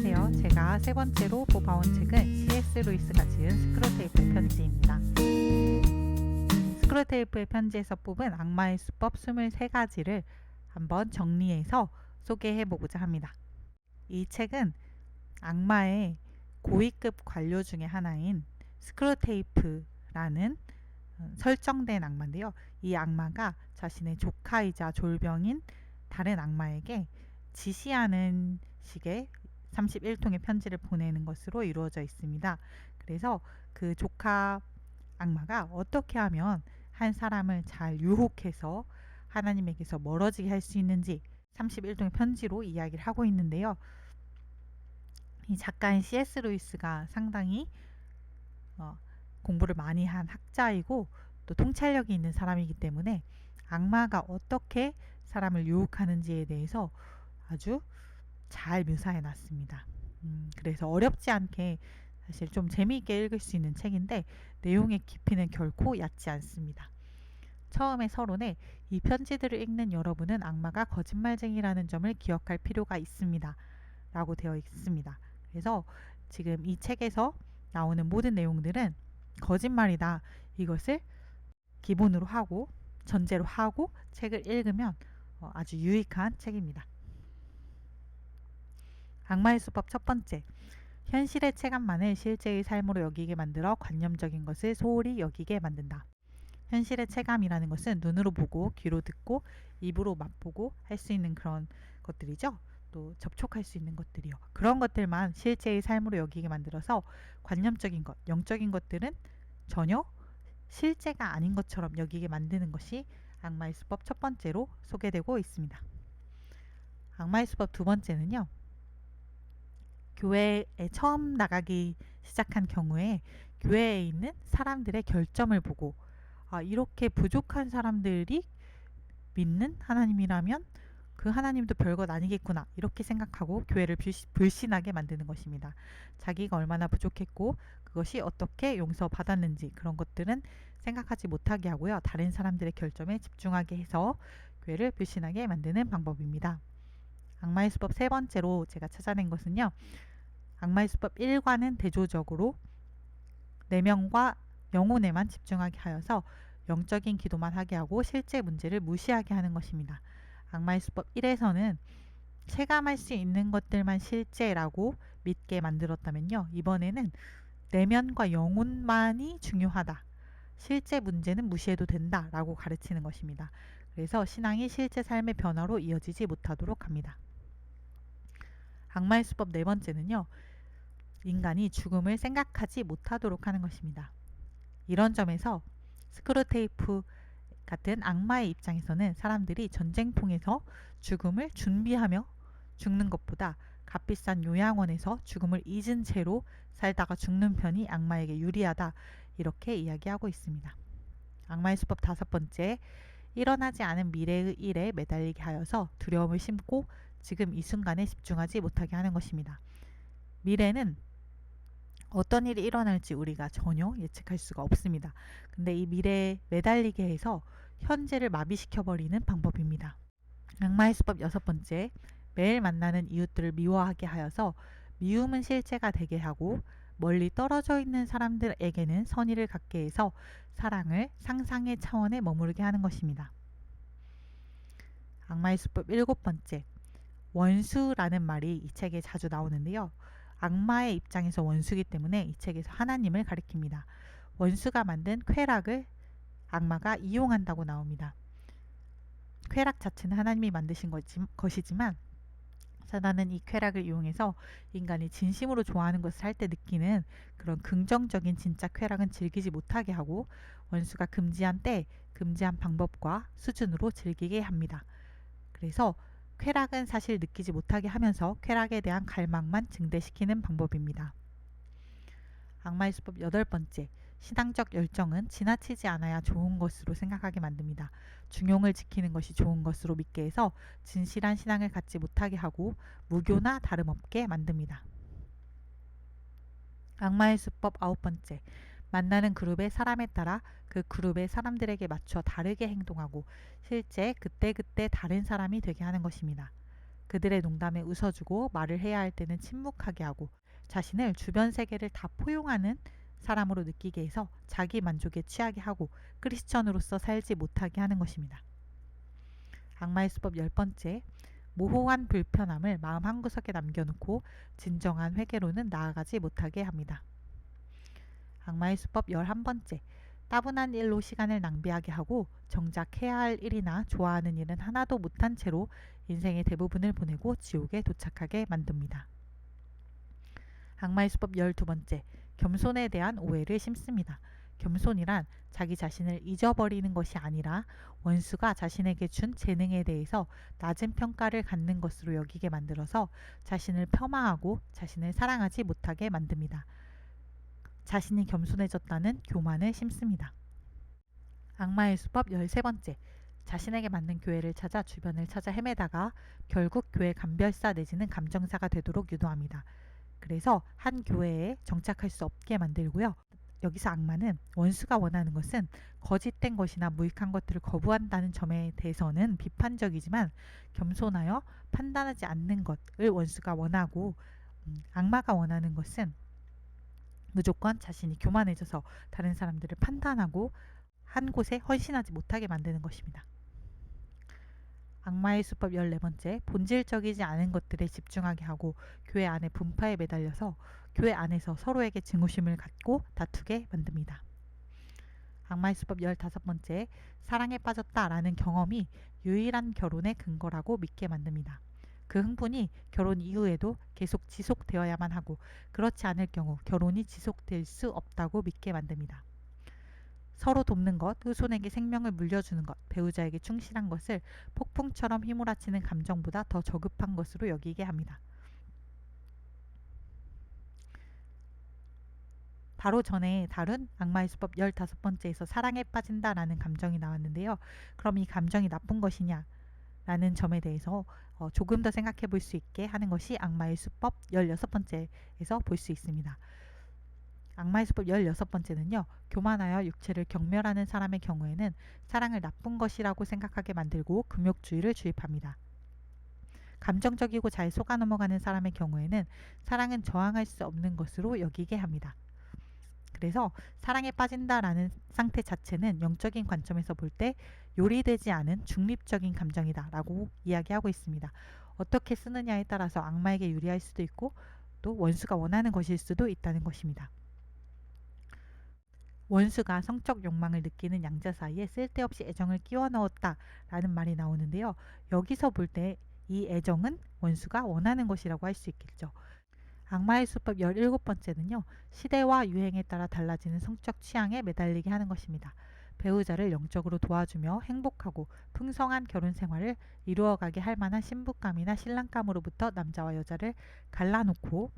안녕하세요. 제가 세 번째로 뽑아온 책은 C.S. 루이스가 지은 스크루테이프의 편지입니다. 스크루테이프의 편지에서 뽑은 악마의 수법 23가지를 한번 정리해서 소개해보고자 합니다. 이 책은 악마의 고위급 관료 중에 하나인 스크루테이프라는 설정된 악마인데요. 이 악마가 자신의 조카이자 졸병인 다른 악마에게 지시하는 식의 31통의 편지를 보내는 것으로 이루어져 있습니다. 그래서 그 조카 악마가 어떻게 하면 한 사람을 잘 유혹해서 하나님에게서 멀어지게 할 수 있는지 31통의 편지로 이야기를 하고 있는데요. 이 작가인 C.S. 루이스가 상당히 공부를 많이 한 학자이고 또 통찰력이 있는 사람이기 때문에 악마가 어떻게 사람을 유혹하는지에 대해서 아주 잘 묘사해 놨습니다. 그래서 어렵지 않게 사실 좀 재미있게 읽을 수 있는 책인데 내용의 깊이는 결코 얕지 않습니다. 처음에 서론에 이 편지들을 읽는 여러분은 악마가 거짓말쟁이라는 점을 기억할 필요가 있습니다. 라고 되어 있습니다. 그래서 지금 이 책에서 나오는 모든 내용들은 거짓말이다. 이것을 기본으로 하고 전제로 하고 책을 읽으면 아주 유익한 책입니다. 악마의 수법 첫 번째, 현실의 체감만을 실제의 삶으로 여기게 만들어 관념적인 것을 소홀히 여기게 만든다. 현실의 체감이라는 것은 눈으로 보고 귀로 듣고 입으로 맛보고 할 수 있는 그런 것들이죠. 또 접촉할 수 있는 것들이요. 그런 것들만 실제의 삶으로 여기게 만들어서 관념적인 것, 영적인 것들은 전혀 실제가 아닌 것처럼 여기게 만드는 것이 악마의 수법 첫 번째로 소개되고 있습니다. 악마의 수법 두 번째는요. 교회에 처음 나가기 시작한 경우에 교회에 있는 사람들의 결점을 보고 이렇게 부족한 사람들이 믿는 하나님이라면 그 하나님도 별것 아니겠구나 이렇게 생각하고 교회를 불신하게 만드는 것입니다. 자기가 얼마나 부족했고 그것이 어떻게 용서받았는지 그런 것들은 생각하지 못하게 하고요. 다른 사람들의 결점에 집중하게 해서 교회를 불신하게 만드는 방법입니다. 악마의 수법 세 번째로 제가 찾아낸 것은요. 악마의 수법 1과는 대조적으로 내면과 영혼에만 집중하게 하여서 영적인 기도만 하게 하고 실제 문제를 무시하게 하는 것입니다. 악마의 수법 1에서는 체감할 수 있는 것들만 실제라고 믿게 만들었다면요. 이번에는 내면과 영혼만이 중요하다. 실제 문제는 무시해도 된다 라고 가르치는 것입니다. 그래서 신앙이 실제 삶의 변화로 이어지지 못하도록 합니다. 악마의 수법 네 번째는요. 인간이 죽음을 생각하지 못하도록 하는 것입니다. 이런 점에서 스크루테이프 같은 악마의 입장에서는 사람들이 전쟁통에서 죽음을 준비하며 죽는 것보다 값비싼 요양원에서 죽음을 잊은 채로 살다가 죽는 편이 악마에게 유리하다 이렇게 이야기하고 있습니다. 악마의 수법 다섯 번째, 일어나지 않은 미래의 일에 매달리게 하여서 두려움을 심고 지금 이 순간에 집중하지 못하게 하는 것입니다. 미래는 어떤 일이 일어날지 우리가 전혀 예측할 수가 없습니다. 근데 이 미래에 매달리게 해서 현재를 마비시켜버리는 방법입니다. 악마의 수법 여섯 번째, 매일 만나는 이웃들을 미워하게 하여서 미움은 실제가 되게 하고 멀리 떨어져 있는 사람들에게는 선의를 갖게 해서 사랑을 상상의 차원에 머무르게 하는 것입니다. 악마의 수법 일곱 번째, 원수라는 말이 이 책에 자주 나오는데요. 악마의 입장에서 원수이기 때문에 이 책에서 하나님을 가리킵니다. 원수가 만든 쾌락을 악마가 이용한다고 나옵니다. 쾌락 자체는 하나님이 만드신 것이지만 사단은 이 쾌락을 이용해서 인간이 진심으로 좋아하는 것을 할 때 느끼는 그런 긍정적인 진짜 쾌락은 즐기지 못하게 하고 원수가 금지한 때, 금지한 방법과 수준으로 즐기게 합니다. 그래서 쾌락은 사실 느끼지 못하게 하면서 쾌락에 대한 갈망만 증대시키는 방법입니다. 악마의 수법 여덟 번째, 신앙적 열정은 지나치지 않아야 좋은 것으로 생각하게 만듭니다. 중용을 지키는 것이 좋은 것으로 믿게 해서 진실한 신앙을 갖지 못하게 하고 무교나 다름없게 만듭니다. 악마의 수법 아홉 번째, 만나는 그룹의 사람에 따라 그 그룹의 사람들에게 맞춰 다르게 행동하고 실제 그때그때 다른 사람이 되게 하는 것입니다. 그들의 농담에 웃어주고 말을 해야 할 때는 침묵하게 하고 자신을 주변 세계를 다 포용하는 사람으로 느끼게 해서 자기 만족에 취하게 하고 크리스천으로서 살지 못하게 하는 것입니다. 악마의 수법 10번째, 모호한 불편함을 마음 한구석에 남겨놓고 진정한 회개로는 나아가지 못하게 합니다. 악마의 수법 11번째, 따분한 일로 시간을 낭비하게 하고 정작 해야 할 일이나 좋아하는 일은 하나도 못한 채로 인생의 대부분을 보내고 지옥에 도착하게 만듭니다. 악마의 수법 12번째, 겸손에 대한 오해를 심습니다. 겸손이란 자기 자신을 잊어버리는 것이 아니라 원수가 자신에게 준 재능에 대해서 낮은 평가를 갖는 것으로 여기게 만들어서 자신을 폄하하고 자신을 사랑하지 못하게 만듭니다. 자신이 겸손해졌다는 교만을 심습니다. 악마의 수법 13번째, 자신에게 맞는 교회를 찾아 주변을 찾아 헤매다가 결국 교회 감별사 내지는 감정사가 되도록 유도합니다. 그래서 한 교회에 정착할 수 없게 만들고요. 여기서 악마는 원수가 원하는 것은 거짓된 것이나 무익한 것들을 거부한다는 점에 대해서는 비판적이지만 겸손하여 판단하지 않는 것을 원수가 원하고 악마가 원하는 것은 무조건 자신이 교만해져서 다른 사람들을 판단하고 한 곳에 헌신하지 못하게 만드는 것입니다. 악마의 수법 14번째, 본질적이지 않은 것들에 집중하게 하고 교회 안에 분파에 매달려서 교회 안에서 서로에게 증오심을 갖고 다투게 만듭니다. 악마의 수법 15번째, 사랑에 빠졌다라는 경험이 유일한 결혼의 근거라고 믿게 만듭니다. 그 흥분이 결혼 이후에도 계속 지속되어야만 하고 그렇지 않을 경우 결혼이 지속될 수 없다고 믿게 만듭니다. 서로 돕는 것, 후손에게 생명을 물려주는 것, 배우자에게 충실한 것을 폭풍처럼 휘몰아치는 감정보다 더 저급한 것으로 여기게 합니다. 바로 전에 다룬 악마의 수법 15번째에서 사랑에 빠진다라는 감정이 나왔는데요. 그럼 이 감정이 나쁜 것이냐? 라는 점에 대해서 조금 더 생각해 볼 수 있게 하는 것이 악마의 수법 16번째에서 볼 수 있습니다. 악마의 수법 16번째는요. 교만하여 육체를 경멸하는 사람의 경우에는 사랑을 나쁜 것이라고 생각하게 만들고 금욕주의를 주입합니다. 감정적이고 잘 속아 넘어가는 사람의 경우에는 사랑은 저항할 수 없는 것으로 여기게 합니다. 그래서 사랑에 빠진다라는 상태 자체는 영적인 관점에서 볼 때 요리되지 않은 중립적인 감정이다 라고 이야기하고 있습니다. 어떻게 쓰느냐에 따라서 악마에게 유리할 수도 있고 또 원수가 원하는 것일 수도 있다는 것입니다. 원수가 성적 욕망을 느끼는 양자 사이에 쓸데없이 애정을 끼워 넣었다라는 말이 나오는데요. 여기서 볼 때 이 애정은 원수가 원하는 것이라고 할 수 있겠죠. 악마의 수법 17번째는요. 시대와 유행에 따라 달라지는 성적 취향에 매달리게 하는 것입니다. 배우자를 영적으로 도와주며 행복하고 풍성한 결혼 생활을 이루어가게 할 만한 신부감이나 신랑감으로부터 남자와 여자를 갈라놓고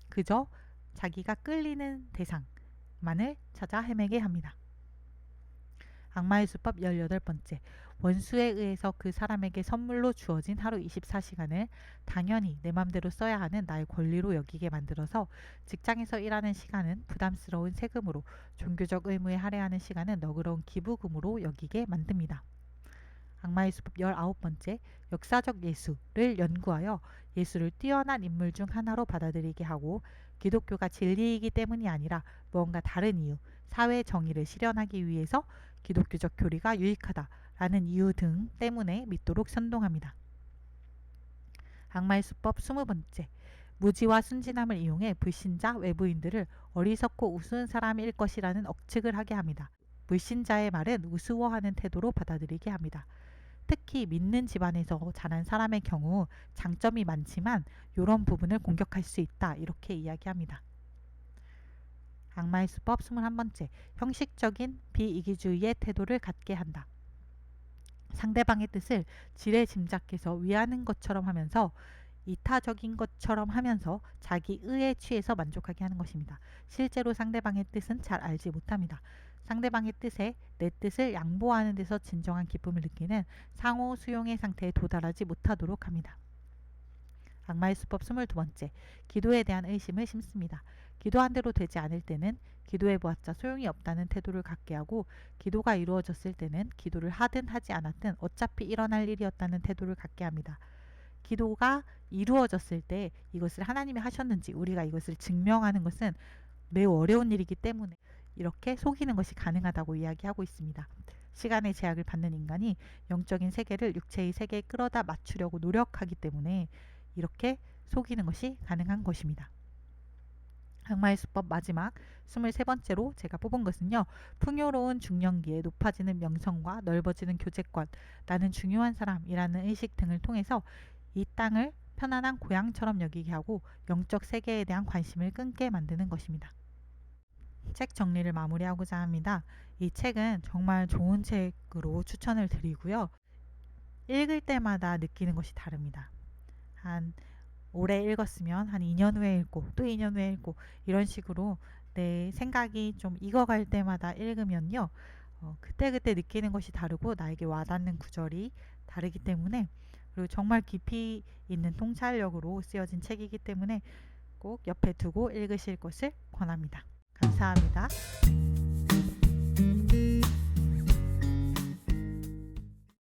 그저 자기가 끌리는 대상만을 찾아 헤매게 합니다. 악마의 수법 18번째, 원수에 의해서 그 사람에게 선물로 주어진 하루 24시간을 당연히 내 맘대로 써야 하는 나의 권리로 여기게 만들어서 직장에서 일하는 시간은 부담스러운 세금으로, 종교적 의무에 할애하는 시간은 너그러운 기부금으로 여기게 만듭니다. 악마의 수법 19번째, 역사적 예수를 연구하여 예수를 뛰어난 인물 중 하나로 받아들이게 하고 기독교가 진리이기 때문이 아니라 무언가 다른 이유, 사회 정의를 실현하기 위해서 기독교적 교리가 유익하다라는 이유 등 때문에 믿도록 선동합니다. 악마의 수법 20번째, 무지와 순진함을 이용해 불신자 외부인들을 어리석고 우스운 사람일 것이라는 억측을 하게 합니다. 불신자의 말은 우스워하는 태도로 받아들이게 합니다. 특히 믿는 집안에서 자란 사람의 경우 장점이 많지만 이런 부분을 공격할 수 있다 이렇게 이야기합니다. 악마의 수법 21번째, 형식적인 비이기주의의 태도를 갖게 한다. 상대방의 뜻을 지레 짐작해서 위하는 것처럼 하면서 이타적인 것처럼 하면서 자기 의에 취해서 만족하게 하는 것입니다. 실제로 상대방의 뜻은 잘 알지 못합니다. 상대방의 뜻에 내 뜻을 양보하는 데서 진정한 기쁨을 느끼는 상호 수용의 상태에 도달하지 못하도록 합니다. 악마의 수법 22번째, 기도에 대한 의심을 심습니다. 기도한 대로 되지 않을 때는 기도해보았자 소용이 없다는 태도를 갖게 하고 기도가 이루어졌을 때는 기도를 하든 하지 않았든 어차피 일어날 일이었다는 태도를 갖게 합니다. 기도가 이루어졌을 때 이것을 하나님이 하셨는지 우리가 이것을 증명하는 것은 매우 어려운 일이기 때문에 이렇게 속이는 것이 가능하다고 이야기하고 있습니다. 시간의 제약을 받는 인간이 영적인 세계를 육체의 세계에 끌어다 맞추려고 노력하기 때문에 이렇게 속이는 것이 가능한 것입니다. 악마의 수법 마지막 23번째로 제가 뽑은 것은요. 풍요로운 중년기에 높아지는 명성과 넓어지는 교제권, 나는 중요한 사람이라는 의식 등을 통해서 이 땅을 편안한 고향처럼 여기게 하고 영적 세계에 대한 관심을 끊게 만드는 것입니다. 책 정리를 마무리하고자 합니다. 이 책은 정말 좋은 책으로 추천을 드리고요. 읽을 때마다 느끼는 것이 다릅니다. 한 올해 읽었으면 한 2년 후에 읽고 또 2년 후에 읽고 이런 식으로 내 생각이 좀 익어갈 때마다 읽으면요. 그때그때 느끼는 것이 다르고 나에게 와닿는 구절이 다르기 때문에 그리고 정말 깊이 있는 통찰력으로 쓰여진 책이기 때문에 꼭 옆에 두고 읽으실 것을 권합니다. 감사합니다.